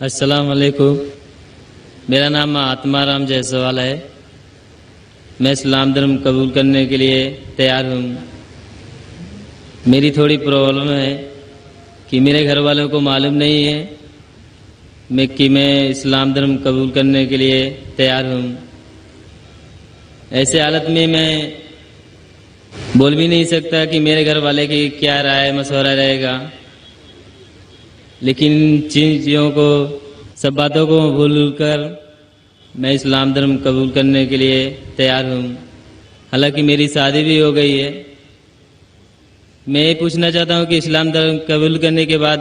السلام علیکم، میرا نام آتما رام جیسوال ہے۔ میں اسلام دھرم قبول کرنے کے لیے تیار ہوں۔ میری تھوڑی پرابلم ہے کہ میرے گھر والوں کو معلوم نہیں ہے کہ میں اسلام دھرم قبول کرنے کے لیے تیار ہوں۔ ایسے حالت میں بول بھی نہیں سکتا کہ میرے گھر والے کی کیا رائے مشورہ رہے گا، لیکن چیزوں کو سب باتوں کو بھول کر میں اسلام دھرم قبول کرنے کے لیے تیار ہوں۔ حالانکہ میری شادی بھی ہو گئی ہے۔ میں یہ پوچھنا چاہتا ہوں کہ اسلام دھرم قبول کرنے کے بعد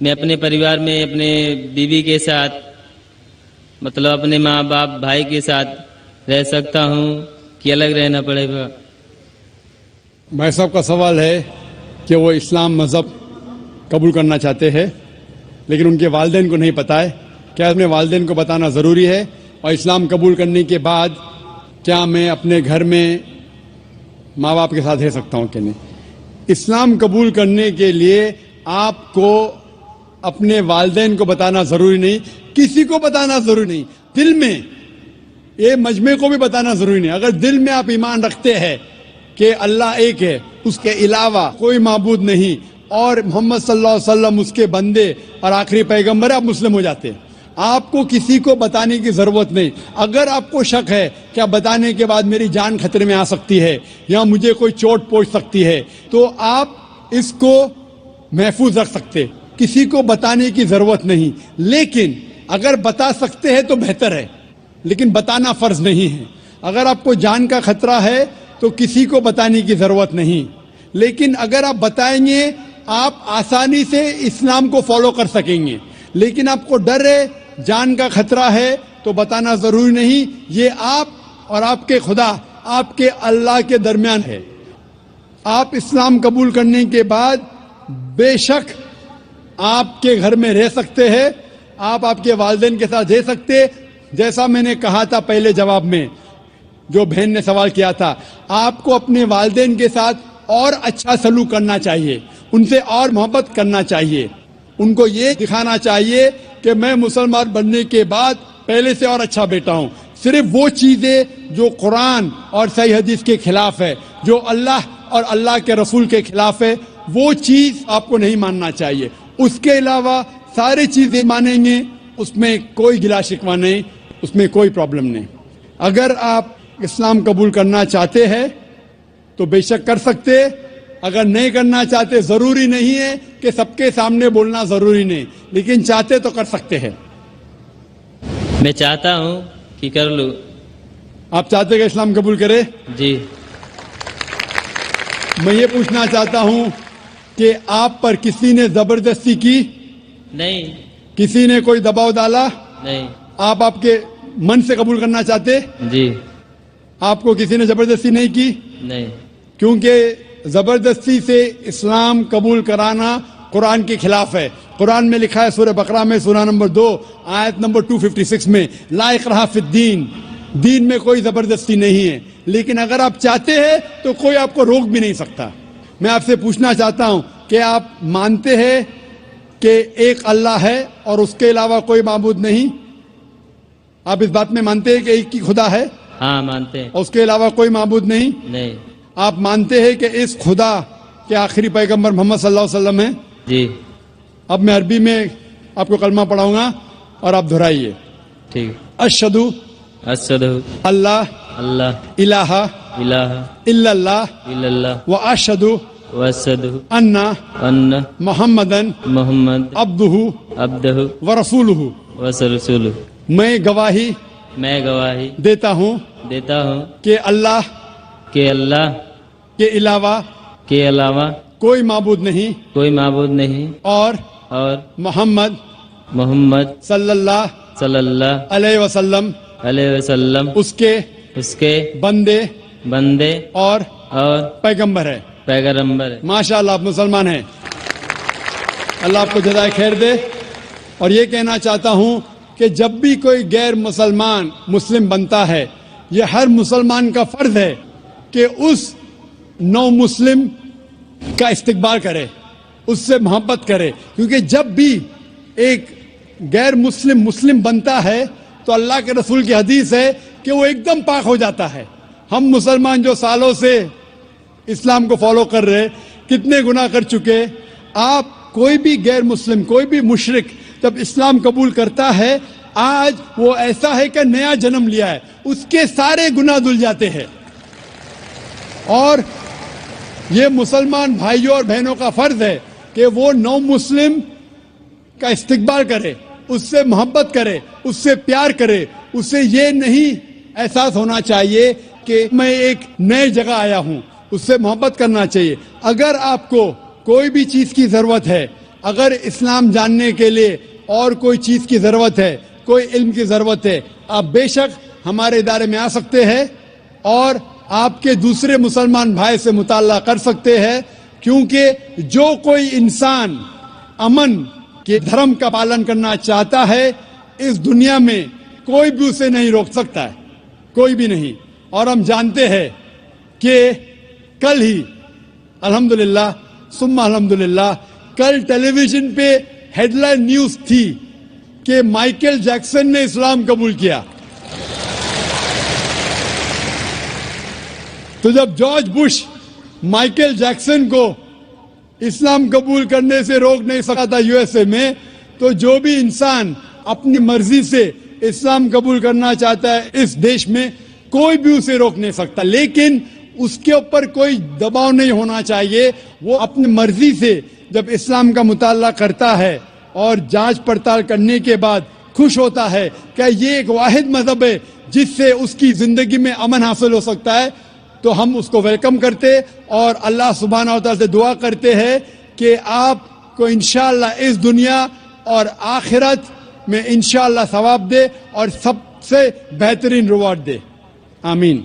میں اپنے پریوار میں اپنے بیوی کے ساتھ مطلب اپنے ماں باپ بھائی کے ساتھ رہ سکتا ہوں کہ الگ رہنا پڑے گا؟ بھائی صاحب کا سوال ہے کہ وہ اسلام مذہب قبول کرنا چاہتے ہیں لیکن ان کے والدین کو نہیں پتہ ہے۔ کیا اپنے والدین کو بتانا ضروری ہے؟ اور اسلام قبول کرنے کے بعد کیا میں اپنے گھر میں ماں باپ کے ساتھ رہ سکتا ہوں کہ نہیں؟ اسلام قبول کرنے کے لیے آپ کو اپنے والدین کو بتانا ضروری نہیں، کسی کو بتانا ضروری نہیں، دل میں یہ مجمع کو بھی بتانا ضروری نہیں۔ اگر دل میں آپ ایمان رکھتے ہیں کہ اللہ ایک ہے، اس کے علاوہ کوئی معبود نہیں، اور محمد صلی اللہ علیہ وسلم اس کے بندے اور آخری پیغمبر، آپ مسلم ہو جاتے ہیں۔ آپ کو کسی کو بتانے کی ضرورت نہیں۔ اگر آپ کو شک ہے کہ بتانے کے بعد میری جان خطرے میں آ سکتی ہے یا مجھے کوئی چوٹ پہنچ سکتی ہے، تو آپ اس کو محفوظ رکھ سکتے، کسی کو بتانے کی ضرورت نہیں۔ لیکن اگر بتا سکتے ہیں تو بہتر ہے، لیکن بتانا فرض نہیں ہے۔ اگر آپ کو جان کا خطرہ ہے تو کسی کو بتانے کی ضرورت نہیں، لیکن اگر آپ بتائیں گے آپ آسانی سے اسلام کو فالو کر سکیں گے۔ لیکن آپ کو ڈر ہے، جان کا خطرہ ہے، تو بتانا ضروری نہیں۔ یہ آپ اور آپ کے خدا، آپ کے اللہ کے درمیان ہے۔ آپ اسلام قبول کرنے کے بعد بے شک آپ کے گھر میں رہ سکتے ہیں، آپ کے والدین کے ساتھ رہ سکتے۔ جیسا میں نے کہا تھا پہلے جواب میں، جو بہن نے سوال کیا تھا، آپ کو اپنے والدین کے ساتھ اور اچھا سلوک کرنا چاہیے، ان سے اور محبت کرنا چاہیے، ان کو یہ دکھانا چاہیے کہ میں مسلمان بننے کے بعد پہلے سے اور اچھا بیٹا ہوں۔ صرف وہ چیزیں جو قرآن اور صحیح حدیث کے خلاف ہے، جو اللہ اور اللہ کے رسول کے خلاف ہے، وہ چیز آپ کو نہیں ماننا چاہیے۔ اس کے علاوہ ساری چیزیں مانیں گے، اس میں کوئی گلا شکوہ نہیں، اس میں کوئی پرابلم نہیں۔ اگر آپ اسلام قبول کرنا چاہتے ہیں تو بے شک کر سکتے، اگر نہیں کرنا چاہتے ضروری نہیں ہے کہ سب کے سامنے بولنا ضروری نہیں، لیکن چاہتے تو کر سکتے ہیں۔ میں چاہتا ہوں کہ کر لوں۔ آپ چاہتے کہ اسلام قبول کرے؟ جی۔ میں یہ پوچھنا چاہتا ہوں کہ آپ پر کسی نے زبردستی کی؟ نہیں۔ کسی نے کوئی دباؤ ڈالا؟ نہیں۔ آپ کے من سے قبول کرنا چاہتے؟ جی۔ آپ کو کسی نے زبردستی نہیں کی؟ نہیں۔ کیونکہ زبردستی سے اسلام قبول کرانا قرآن کے خلاف ہے۔ قرآن میں لکھا ہے سورہ بقرہ میں سورہ نمبر 2 آیت نمبر 256 میں، لا اکراہ فی الدین، دین میں کوئی زبردستی نہیں ہے۔ لیکن اگر آپ چاہتے ہیں تو کوئی آپ کو روک بھی نہیں سکتا۔ میں آپ سے پوچھنا چاہتا ہوں کہ آپ مانتے ہیں کہ ایک اللہ ہے اور اس کے علاوہ کوئی معبود نہیں؟ آپ اس بات میں مانتے ہیں کہ ایک ہی خدا ہے؟ ہاں مانتے ہیں۔ اور اس کے علاوہ کوئی معبود نہیں؟ نہیں۔ آپ مانتے ہیں کہ اس خدا کے آخری پیغمبر محمد صلی اللہ علیہ وسلم ہیں؟ جی۔ اب میں عربی میں آپ کو کلمہ پڑھاؤں گا اور آپ دہرائیے۔ ٹھیک۔ اشہدو اللہ اللہ الہ الہ الا اللہ الا اللہ واشہدو واشہد ان ان محمدن محمد عبدہ عبدہ ورسولہ۔ ورسولہ۔ میں گواہی میں گواہی دیتا ہوں کہ اللہ کہ اللہ کے علاوہ کے علاوہ کوئی معبود نہیں، کوئی معبود نہیں، اور محمد صلی اللہ علیہ وسلم اس کے بندے اور پیغمبر ہے۔ ہے۔ ماشاءاللہ آپ مسلمان ہیں، اللہ آپ کو جزائے خیر دے۔ اور یہ کہنا چاہتا ہوں کہ جب بھی کوئی غیر مسلمان مسلم بنتا ہے، یہ ہر مسلمان کا فرض ہے کہ اس نو مسلم کا استقبال کرے، اس سے محبت کرے، کیونکہ جب بھی ایک غیر مسلم مسلم بنتا ہے تو اللہ کے رسول کی حدیث ہے کہ وہ ایک دم پاک ہو جاتا ہے. ہم مسلمان جو سالوں سے اسلام کو فالو کر رہے کتنے گناہ کر چکے. آپ کوئی بھی غیر مسلم کوئی بھی مشرک جب اسلام قبول کرتا ہے آج وہ ایسا ہے کہ نیا جنم لیا ہے, اس کے سارے گناہ دھل جاتے ہیں. اور یہ مسلمان بھائیوں اور بہنوں کا فرض ہے کہ وہ نو مسلم کا استقبال کرے, اس سے محبت کرے, اس سے پیار کرے. اسے یہ نہیں احساس ہونا چاہیے کہ میں ایک نئے جگہ آیا ہوں, اس سے محبت کرنا چاہیے. اگر آپ کو کوئی بھی چیز کی ضرورت ہے, اگر اسلام جاننے کے لیے اور کوئی چیز کی ضرورت ہے, کوئی علم کی ضرورت ہے, آپ بے شک ہمارے ادارے میں آ سکتے ہیں اور آپ کے دوسرے مسلمان بھائی سے مطالعہ کر سکتے ہیں. کیونکہ جو کوئی انسان امن کے دھرم کا پالن کرنا چاہتا ہے اس دنیا میں کوئی بھی اسے نہیں روک سکتا ہے, کوئی بھی نہیں. اور ہم جانتے ہیں کہ کل ہی الحمدللہ ثم الحمدللہ کل ٹیلی ویژن پہ ہیڈ لائن نیوز تھی کہ مائیکل جیکسن نے اسلام قبول کیا. تو جب جارج بش مائیکل جیکسن کو اسلام قبول کرنے سے روک نہیں سکا تھا یو ایس اے میں, تو جو بھی انسان اپنی مرضی سے اسلام قبول کرنا چاہتا ہے اس دیش میں کوئی بھی اسے روک نہیں سکتا. لیکن اس کے اوپر کوئی دباؤ نہیں ہونا چاہیے. وہ اپنی مرضی سے جب اسلام کا مطالعہ کرتا ہے اور جانچ پڑتال کرنے کے بعد خوش ہوتا ہے کہ یہ ایک واحد مذہب ہے جس سے اس کی زندگی میں امن حاصل ہو سکتا ہے, تو ہم اس کو ویلکم کرتے اور اللہ سبحانہ و تعالی سے دعا کرتے ہیں کہ آپ کو انشاءاللہ اس دنیا اور آخرت میں انشاءاللہ ثواب دے اور سب سے بہترین ریوارڈ دے. آمین.